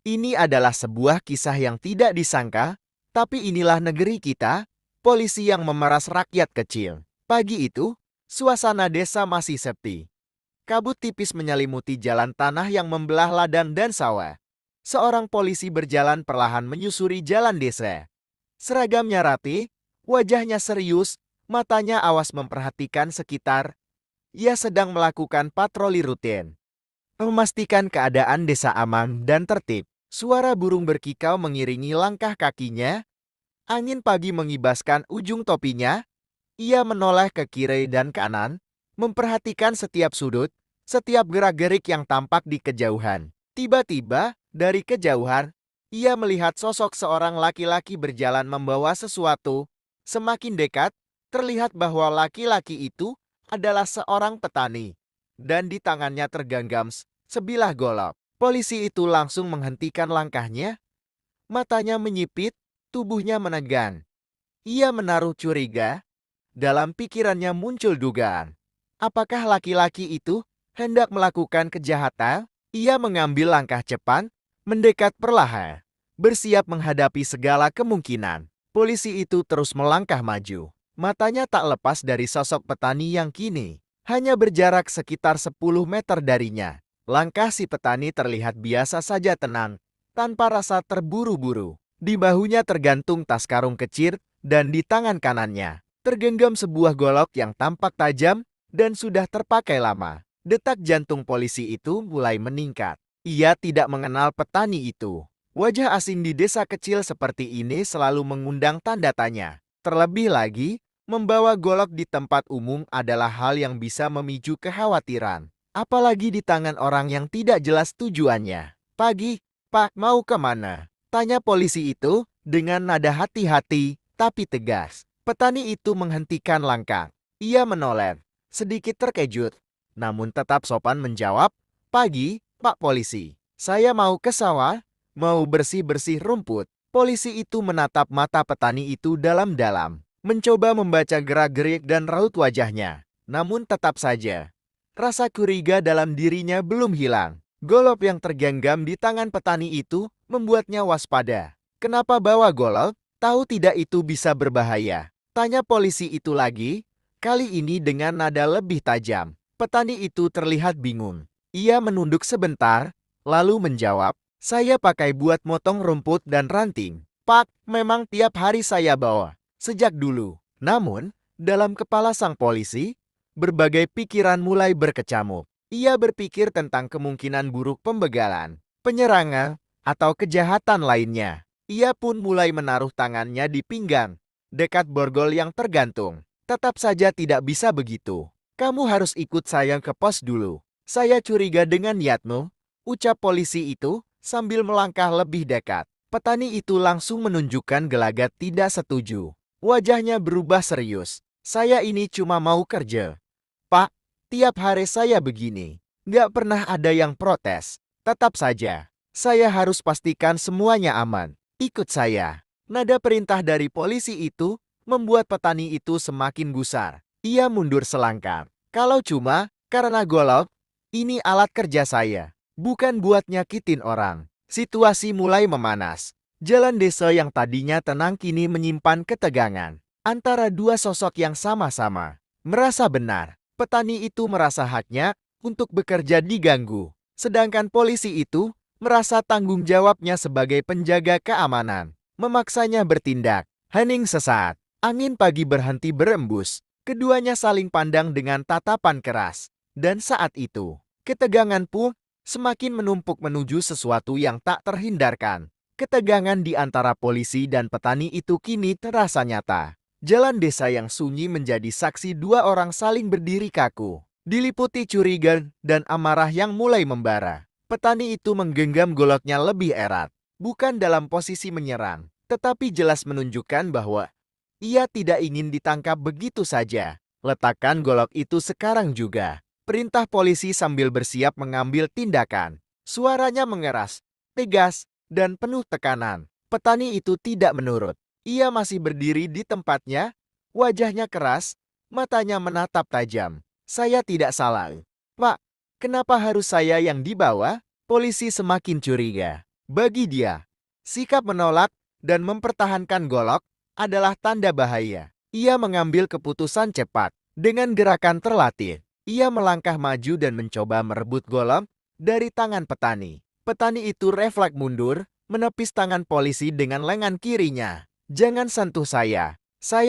Ini adalah sebuah kisah yang tidak disangka, tapi inilah negeri kita, polisi yang memeras rakyat kecil. Pagi itu, suasana desa masih sepi. Kabut tipis menyelimuti jalan tanah yang membelah ladang dan sawah. Seorang polisi berjalan perlahan menyusuri jalan desa. Seragamnya rapi, wajahnya serius, matanya awas memperhatikan sekitar. Ia sedang melakukan patroli rutin, memastikan keadaan desa aman dan tertib. Suara burung berkikau mengiringi langkah kakinya. Angin pagi mengibaskan ujung topinya. Ia menoleh ke kiri dan kanan, memperhatikan setiap sudut, setiap gerak-gerik yang tampak di kejauhan. Tiba-tiba, dari kejauhan, ia melihat sosok seorang laki-laki berjalan membawa sesuatu. Semakin dekat, terlihat bahwa laki-laki itu adalah seorang petani, dan di tangannya tergenggam sebilah golok. Polisi itu langsung menghentikan langkahnya, matanya menyipit, tubuhnya menegang. Ia menaruh curiga. Dalam pikirannya muncul dugaan. Apakah laki-laki itu hendak melakukan kejahatan? Ia mengambil langkah cepat, mendekat perlahan, bersiap menghadapi segala kemungkinan. Polisi itu terus melangkah maju. Matanya tak lepas dari sosok petani yang kini hanya berjarak sekitar 10 meter darinya. Langkah si petani terlihat biasa saja tenang, tanpa rasa terburu-buru. Di bahunya tergantung tas karung kecil dan di tangan kanannya tergenggam sebuah golok yang tampak tajam dan sudah terpakai lama. Detak jantung polisi itu mulai meningkat. Ia tidak mengenal petani itu. Wajah asing di desa kecil seperti ini selalu mengundang tanda tanya. Terlebih lagi, membawa golok di tempat umum adalah hal yang bisa memicu kekhawatiran. Apalagi di tangan orang yang tidak jelas tujuannya. Pagi, Pak, mau kemana? Tanya polisi itu dengan nada hati-hati tapi tegas. Petani itu menghentikan langkah. Ia menoleh, sedikit terkejut, namun tetap sopan menjawab, "Pagi, Pak Polisi. Saya mau ke sawah, mau bersih-bersih rumput." Polisi itu menatap mata petani itu dalam-dalam, mencoba membaca gerak-gerik dan raut wajahnya. Namun tetap saja, rasa curiga dalam dirinya belum hilang. Golok yang tergenggam di tangan petani itu membuatnya waspada. Kenapa bawa golok? Tahu tidak itu bisa berbahaya. Tanya polisi itu lagi, kali ini dengan nada lebih tajam. Petani itu terlihat bingung. Ia menunduk sebentar, lalu menjawab, "Saya pakai buat motong rumput dan ranting. Pak, memang tiap hari saya bawa, sejak dulu." Namun, dalam kepala sang polisi, berbagai pikiran mulai berkecamuk. Ia berpikir tentang kemungkinan buruk pembegalan, penyerangan, atau kejahatan lainnya. Ia pun mulai menaruh tangannya di pinggang, dekat borgol yang tergantung. Tetap saja tidak bisa begitu. "Kamu harus ikut saya ke pos dulu. Saya curiga dengan niatmu," ucap polisi itu sambil melangkah lebih dekat. Petani itu langsung menunjukkan gelagat tidak setuju. Wajahnya berubah serius. "Saya ini cuma mau kerja, Pak. Tiap hari saya begini. Nggak pernah ada yang protes. Tetap saja, saya harus pastikan semuanya aman. Ikut saya." Nada perintah dari polisi itu membuat petani itu semakin gusar. Ia mundur selangkah. "Kalau cuma karena golok, ini alat kerja saya, bukan buat nyakitin orang." Situasi mulai memanas. Jalan desa yang tadinya tenang kini menyimpan ketegangan. Antara dua sosok yang sama-sama merasa benar. Petani itu merasa haknya untuk bekerja diganggu. Sedangkan polisi itu merasa tanggung jawabnya sebagai penjaga keamanan memaksanya bertindak. Hening sesaat, angin pagi berhenti berembus. Keduanya saling pandang dengan tatapan keras. Dan saat itu, ketegangan pun semakin menumpuk menuju sesuatu yang tak terhindarkan. Ketegangan di antara polisi dan petani itu kini terasa nyata. Jalan desa yang sunyi menjadi saksi dua orang saling berdiri kaku, diliputi curiga dan amarah yang mulai membara. Petani itu menggenggam goloknya lebih erat. Bukan dalam posisi menyerang, tetapi jelas menunjukkan bahwa ia tidak ingin ditangkap begitu saja. "Letakkan golok itu sekarang juga," perintah polisi sambil bersiap mengambil tindakan. Suaranya mengeras, tegas, dan penuh tekanan. Petani itu tidak menurut. Ia masih berdiri di tempatnya, wajahnya keras, matanya menatap tajam. "Saya tidak salah, Pak. Kenapa harus saya yang dibawa?" Polisi semakin curiga. Bagi dia, sikap menolak dan mempertahankan golok adalah tanda bahaya. Ia mengambil keputusan cepat. Dengan gerakan terlatih, ia melangkah maju dan mencoba merebut golok dari tangan petani. Petani itu refleks mundur, menepis tangan polisi dengan lengan kirinya. "Jangan sentuh saya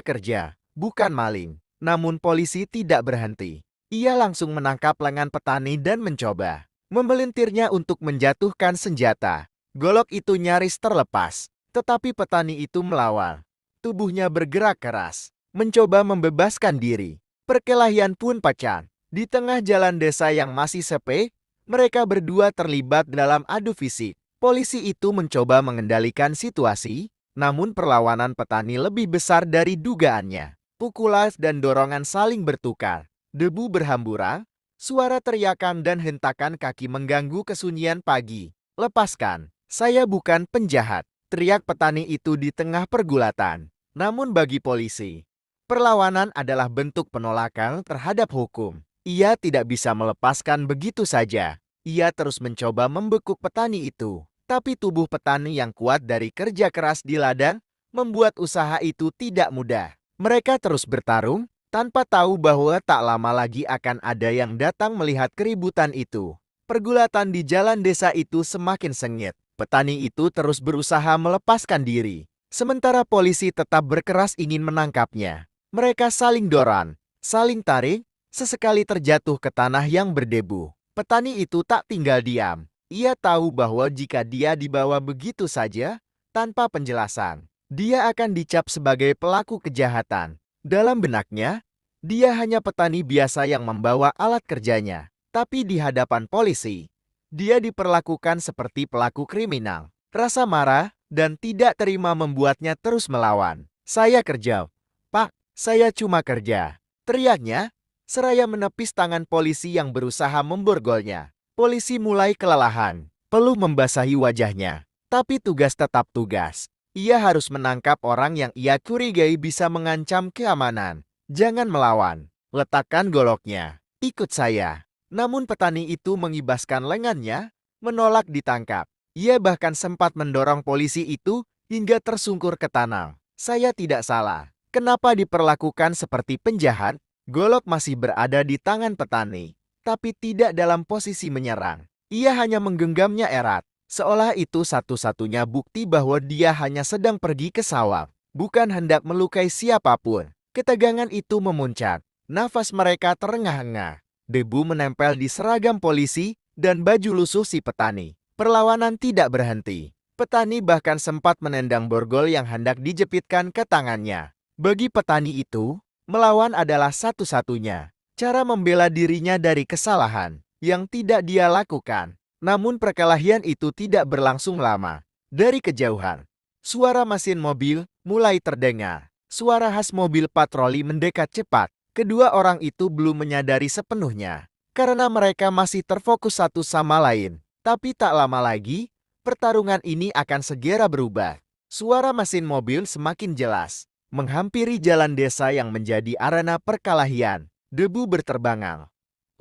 kerja, bukan maling." Namun polisi tidak berhenti. Ia langsung menangkap lengan petani dan mencoba memelintirnya untuk menjatuhkan senjata. Golok itu nyaris terlepas, tetapi petani itu melawan. Tubuhnya bergerak keras, mencoba membebaskan diri. Perkelahian pun pecah. Di tengah jalan desa yang masih sepi, mereka berdua terlibat dalam adu fisik. Polisi itu mencoba mengendalikan situasi, namun perlawanan petani lebih besar dari dugaannya. Pukulan dan dorongan saling bertukar. Debu berhamburan, suara teriakan dan hentakan kaki mengganggu kesunyian pagi. "Lepaskan, saya bukan penjahat," teriak petani itu di tengah pergulatan. Namun bagi polisi, perlawanan adalah bentuk penolakan terhadap hukum. Ia tidak bisa melepaskan begitu saja. Ia terus mencoba membekuk petani itu. Tapi tubuh petani yang kuat dari kerja keras di ladang membuat usaha itu tidak mudah. Mereka terus bertarung, tanpa tahu bahwa tak lama lagi akan ada yang datang melihat keributan itu. Pergulatan di jalan desa itu semakin sengit. Petani itu terus berusaha melepaskan diri, sementara polisi tetap berkeras ingin menangkapnya. Mereka saling dorong, saling tarik, sesekali terjatuh ke tanah yang berdebu. Petani itu tak tinggal diam. Ia tahu bahwa jika dia dibawa begitu saja, tanpa penjelasan, dia akan dicap sebagai pelaku kejahatan. Dalam benaknya, dia hanya petani biasa yang membawa alat kerjanya. Tapi di hadapan polisi, dia diperlakukan seperti pelaku kriminal. Rasa marah dan tidak terima membuatnya terus melawan. "Saya kerja, Pak, saya cuma kerja," teriaknya, seraya menepis tangan polisi yang berusaha memborgolnya. Polisi mulai kelelahan, peluh membasahi wajahnya. Tapi tugas tetap tugas. Ia harus menangkap orang yang ia curigai bisa mengancam keamanan. "Jangan melawan, letakkan goloknya. Ikut saya." Namun petani itu mengibaskan lengannya, menolak ditangkap. Ia bahkan sempat mendorong polisi itu hingga tersungkur ke tanah. "Saya tidak salah. Kenapa diperlakukan seperti penjahat?" Golok masih berada di tangan petani, tapi tidak dalam posisi menyerang. Ia hanya menggenggamnya erat, seolah itu satu-satunya bukti bahwa dia hanya sedang pergi ke sawah, bukan hendak melukai siapapun. Ketegangan itu memuncak, nafas mereka terengah-engah. Debu menempel di seragam polisi dan baju lusuh si petani. Perlawanan tidak berhenti. Petani bahkan sempat menendang borgol yang hendak dijepitkan ke tangannya. Bagi petani itu, melawan adalah satu-satunya cara membela dirinya dari kesalahan yang tidak dia lakukan. Namun perkelahian itu tidak berlangsung lama. Dari kejauhan, suara mesin mobil mulai terdengar. Suara khas mobil patroli mendekat cepat. Kedua orang itu belum menyadari sepenuhnya, karena mereka masih terfokus satu sama lain. Tapi tak lama lagi, pertarungan ini akan segera berubah. Suara mesin mobil semakin jelas, menghampiri jalan desa yang menjadi arena perkelahian. Debu berterbangan.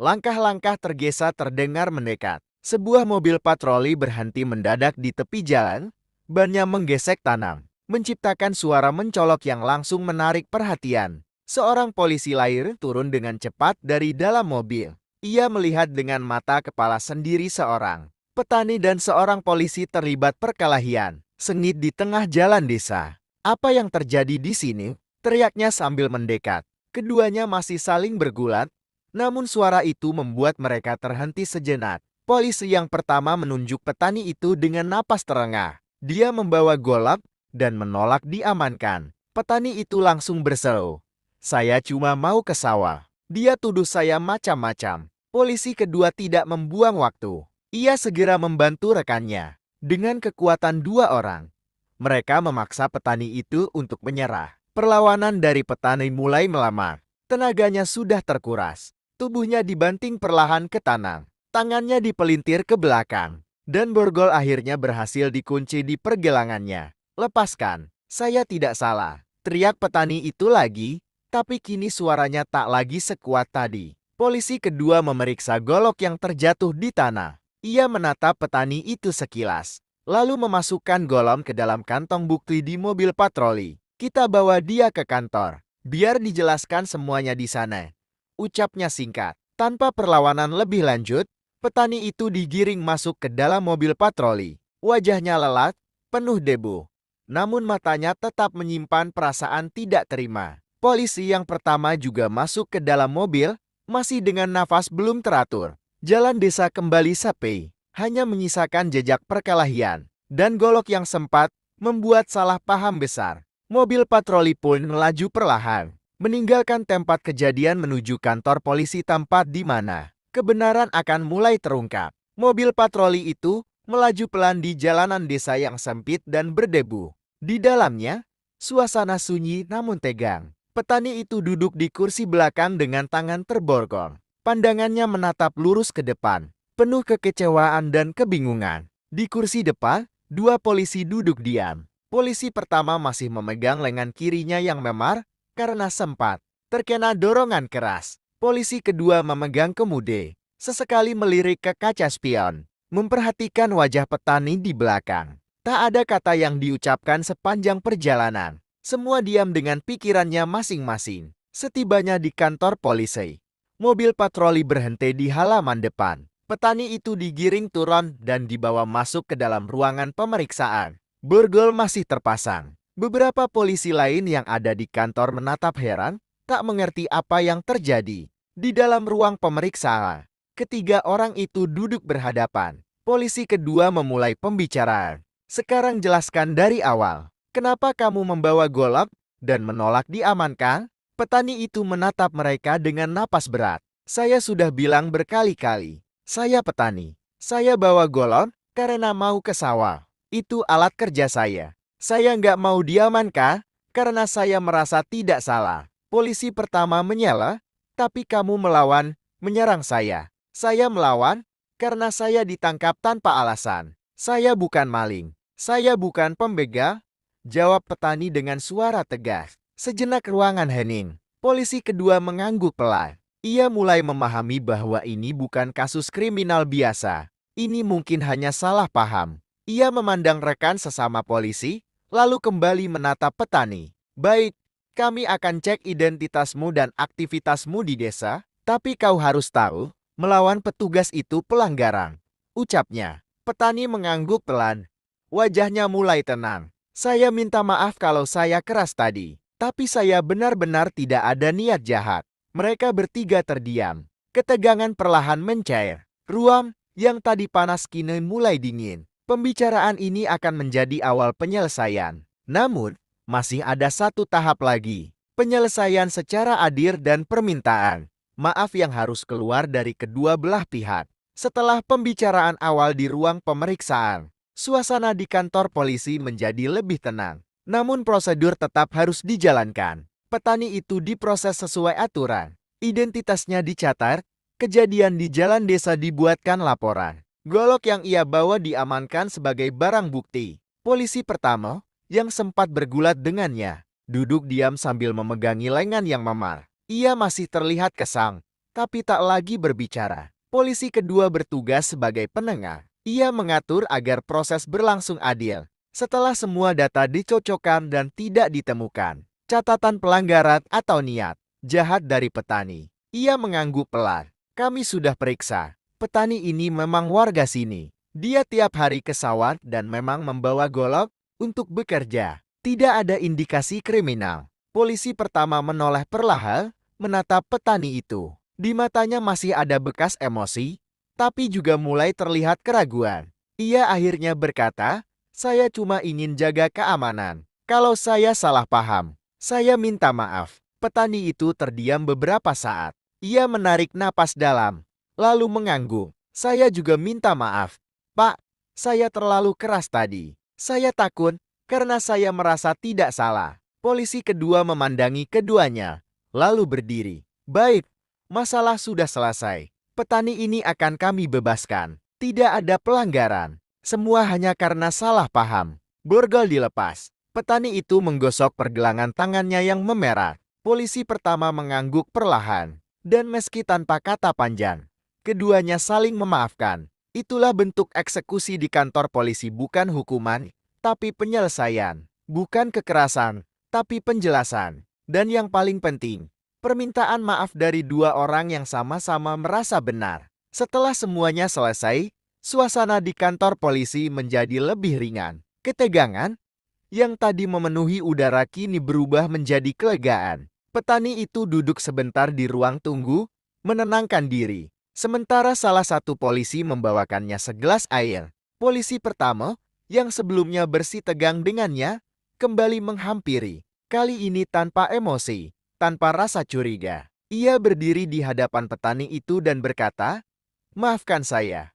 Langkah-langkah tergesa terdengar mendekat. Sebuah mobil patroli berhenti mendadak di tepi jalan, bannya menggesek tanah, menciptakan suara mencolok yang langsung menarik perhatian. Seorang polisi lain turun dengan cepat dari dalam mobil. Ia melihat dengan mata kepala sendiri seorang petani dan seorang polisi terlibat perkelahian sengit di tengah jalan desa. "Apa yang terjadi di sini?" teriaknya sambil mendekat. Keduanya masih saling bergulat, namun suara itu membuat mereka terhenti sejenak. Polisi yang pertama menunjuk petani itu dengan napas terengah. Dia membawa golok dan menolak diamankan. Petani itu langsung berseru, "Saya cuma mau ke sawah." Dia tuduh saya macam-macam. Polisi kedua tidak membuang waktu. Ia segera membantu rekannya. Dengan kekuatan dua orang, mereka memaksa petani itu untuk menyerah. Perlawanan dari petani mulai melamar. Tenaganya sudah terkuras. Tubuhnya dibanting perlahan ke tanah. Tangannya dipelintir ke belakang. Dan borgol akhirnya berhasil dikunci di pergelangannya. "Lepaskan, saya tidak salah," teriak petani itu lagi. Tapi kini suaranya tak lagi sekuat tadi. Polisi kedua memeriksa golok yang terjatuh di tanah. Ia menatap petani itu sekilas. lalu memasukkan Golom ke dalam kantong bukti di mobil patroli. Kita bawa dia ke kantor, biar dijelaskan semuanya di sana. Ucapnya singkat. Tanpa perlawanan lebih lanjut, petani itu digiring masuk ke dalam mobil patroli. Wajahnya lelah, penuh debu. Namun matanya tetap menyimpan perasaan tidak terima. Polisi yang pertama juga masuk ke dalam mobil, masih dengan nafas belum teratur. Jalan desa kembali sepi, hanya menyisakan jejak perkelahian dan golok yang sempat membuat salah paham besar. Mobil patroli pun melaju perlahan, meninggalkan tempat kejadian menuju kantor polisi, tempat di mana kebenaran akan mulai terungkap. Mobil patroli itu melaju pelan di jalanan desa yang sempit dan berdebu. Di dalamnya, suasana sunyi namun tegang. Petani itu duduk di kursi belakang dengan tangan terborgol. Pandangannya menatap lurus ke depan, penuh kekecewaan dan kebingungan. Di kursi depan, dua polisi duduk diam. Polisi pertama masih memegang lengan kirinya yang memar karena sempat terkena dorongan keras. Polisi kedua memegang kemude, sesekali melirik ke kaca spion, memperhatikan wajah petani di belakang. Tak ada kata yang diucapkan sepanjang perjalanan. Semua diam dengan pikirannya masing-masing. Setibanya di kantor polisi, mobil patroli berhenti di halaman depan. Petani itu digiring turun dan dibawa masuk ke dalam ruangan pemeriksaan. Borgol masih terpasang. Beberapa polisi lain yang ada di kantor menatap heran, tak mengerti apa yang terjadi. Di dalam ruang pemeriksaan, ketiga orang itu duduk berhadapan. Polisi kedua memulai pembicaraan. Sekarang jelaskan dari awal. Kenapa kamu membawa golok dan menolak diamankan? Petani itu menatap mereka dengan napas berat. Saya sudah bilang berkali-kali. Saya petani. Saya bawa golok karena mau ke sawah. Itu alat kerja saya. Saya nggak mau diamankan karena saya merasa tidak salah. Polisi pertama menyela, tapi kamu melawan, menyerang saya. Saya melawan karena saya ditangkap tanpa alasan. Saya bukan maling. Saya bukan pembegal, jawab petani dengan suara tegas. Sejenak ruangan hening. Polisi kedua mengangguk pelan. Ia mulai memahami bahwa ini bukan kasus kriminal biasa. Ini mungkin hanya salah paham. Ia memandang rekan sesama polisi, lalu kembali menatap petani. Baik, kami akan cek identitasmu dan aktivitasmu di desa, tapi kau harus tahu, melawan petugas itu pelanggaran, ucapnya. Petani mengangguk pelan. Wajahnya mulai tenang. Saya minta maaf kalau saya keras tadi, tapi saya benar-benar tidak ada niat jahat. Mereka bertiga terdiam. Ketegangan perlahan mencair. Ruang yang tadi panas kini mulai dingin. Pembicaraan ini akan menjadi awal penyelesaian. Namun, masih ada satu tahap lagi. Penyelesaian secara adil dan permintaan maaf yang harus keluar dari kedua belah pihak. Setelah pembicaraan awal di ruang pemeriksaan, suasana di kantor polisi menjadi lebih tenang. Namun prosedur tetap harus dijalankan. Petani itu diproses sesuai aturan. Identitasnya dicatat, kejadian di jalan desa dibuatkan laporan. Golok yang ia bawa diamankan sebagai barang bukti. Polisi pertama, yang sempat bergulat dengannya, duduk diam sambil memegangi lengan yang memar. Ia masih terlihat kesal, tapi tak lagi berbicara. Polisi kedua bertugas sebagai penengah. Ia mengatur agar proses berlangsung adil. Setelah semua data dicocokkan dan tidak ditemukan catatan pelanggaran atau niat jahat dari petani, ia mengangguk pelan. Kami sudah periksa. Petani ini memang warga sini. Dia tiap hari ke sawah dan memang membawa golok untuk bekerja. Tidak ada indikasi kriminal. Polisi pertama menoleh perlahan, menatap petani itu. Di matanya masih ada bekas emosi, tapi juga mulai terlihat keraguan. Ia akhirnya berkata, saya cuma ingin jaga keamanan. Kalau saya salah paham, saya minta maaf. Petani itu terdiam beberapa saat. Ia menarik napas dalam, lalu mengangguk. Saya juga minta maaf. Pak, saya terlalu keras tadi. Saya takut karena saya merasa tidak salah. Polisi kedua memandangi keduanya, lalu berdiri. Baik, masalah sudah selesai. Petani ini akan kami bebaskan. Tidak ada pelanggaran. Semua hanya karena salah paham. Borgol dilepas. Petani itu menggosok pergelangan tangannya yang memerah. Polisi pertama mengangguk perlahan. Dan meski tanpa kata panjang, keduanya saling memaafkan. Itulah bentuk eksekusi di kantor polisi, bukan hukuman, tapi penyelesaian. Bukan kekerasan, tapi penjelasan. Dan yang paling penting, permintaan maaf dari dua orang yang sama-sama merasa benar. Setelah semuanya selesai, suasana di kantor polisi menjadi lebih ringan. Ketegangan yang tadi memenuhi udara kini berubah menjadi kelegaan. Petani itu duduk sebentar di ruang tunggu, menenangkan diri. Sementara salah satu polisi membawakannya segelas air. Polisi pertama, yang sebelumnya bersih tegang dengannya, kembali menghampiri. Kali ini tanpa emosi, tanpa rasa curiga. Ia berdiri di hadapan petani itu dan berkata, "Maafkan saya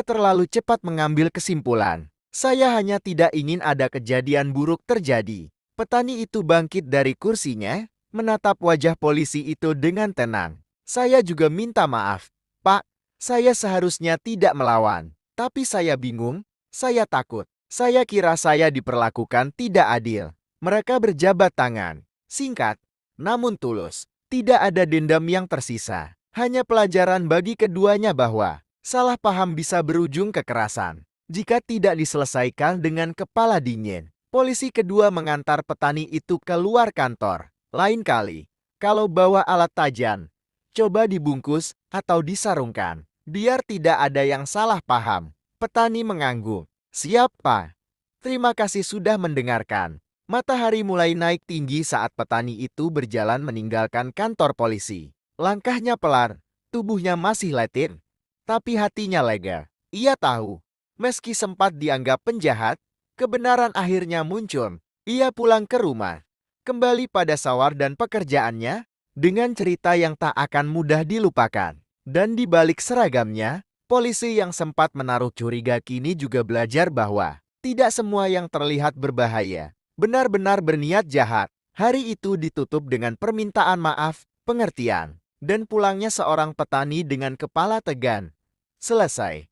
terlalu cepat mengambil kesimpulan. Saya hanya tidak ingin ada kejadian buruk terjadi." Petani itu bangkit dari kursinya, menatap wajah polisi itu dengan tenang. "Saya juga minta maaf, Pak. Saya seharusnya tidak melawan. Tapi saya bingung, saya takut. Saya kira saya diperlakukan tidak adil." Mereka berjabat tangan. Singkat, namun tulus. Tidak ada dendam yang tersisa. Hanya pelajaran bagi keduanya bahwa salah paham bisa berujung kekerasan jika tidak diselesaikan dengan kepala dingin. Polisi kedua mengantar petani itu keluar kantor. Lain kali, kalau bawa alat tajam, coba dibungkus atau disarungkan, biar tidak ada yang salah paham. Petani mengangguk. "Siap, Pak. Terima kasih sudah mendengarkan." Matahari mulai naik tinggi saat petani itu berjalan meninggalkan kantor polisi. Langkahnya pelan, tubuhnya masih letih, tapi hatinya lega. Ia tahu, meski sempat dianggap penjahat, kebenaran akhirnya muncul. Ia pulang ke rumah, kembali pada sawah dan pekerjaannya, dengan cerita yang tak akan mudah dilupakan. Dan di balik seragamnya, polisi yang sempat menaruh curiga kini juga belajar bahwa tidak semua yang terlihat berbahaya benar-benar berniat jahat. Hari itu ditutup dengan permintaan maaf, pengertian, dan pulangnya seorang petani dengan kepala tegang. Selesai.